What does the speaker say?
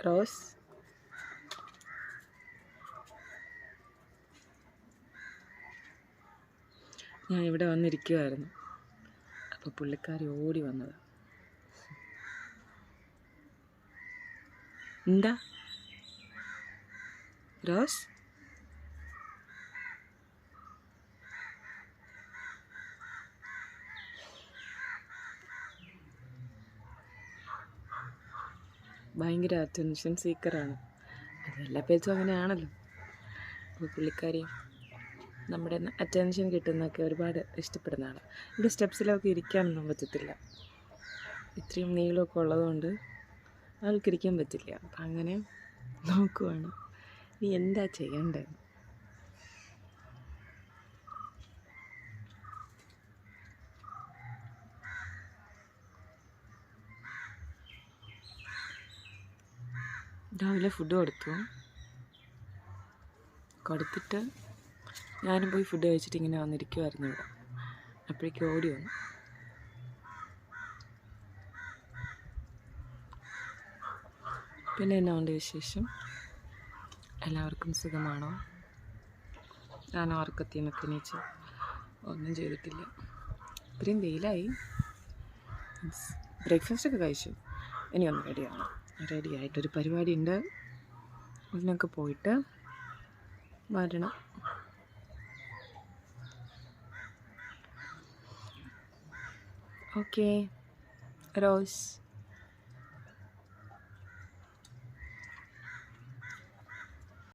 Rose ഞാൻ ഇവിടെ വന്നിരിക്കുമായിരുന്നു. അപ്പോൾ പുള്ളിക്കാരി ഓടി വന്നത്. എന്താ റോസ്? ഭയങ്കര അറ്റൻഷൻ സീക്കറാണ്. അതെല്ലാ പേഴ്സും അങ്ങനെയാണല്ലോ. അപ്പോൾ പുള്ളിക്കാരി നമ്മുടെ അറ്റൻഷൻ കിട്ടുന്നതൊക്കെ ഒരുപാട് ഇഷ്ടപ്പെടുന്ന ആളാണ്. ഇവിടെ സ്റ്റെപ്സിലൊക്കെ ഇരിക്കാനൊന്നും പറ്റത്തില്ല. ഇത്രയും നീളമൊക്കെ ഉള്ളതുകൊണ്ട് ആൾക്കിരിക്കാൻ പറ്റില്ല. അപ്പം അങ്ങനെ നോക്കുവാണ് നീ എന്താ ചെയ്യണ്ടത്. രാവിലെ ഫുഡ് കൊടുത്തിട്ട് ഞാനും പോയി ഫുഡ് കഴിച്ചിട്ട് ഇങ്ങനെ വന്നിരിക്കുമായിരുന്നു ഇവിടെ. അപ്പോഴേക്കും ഓടി വന്നു. പിന്നെ എന്നാ ഉണ്ട് വിശേഷം? എല്ലാവർക്കും സുഖമാണോ? ഞാൻ ഉറക്കത്തിൽ നിന്നൊക്കെ എണീച്ച് ഒന്നും ചെയ്തിട്ടില്ല. ഇത്രയും വെയിലായി. ബ്രേക്ക്ഫാസ്റ്റൊക്കെ കഴിച്ചു. ഇനി ഒന്ന് റെഡിയായിട്ടൊരു പരിപാടി ഉണ്ട്. അതിനൊക്കെ പോയിട്ട് വരണം. Okay rose.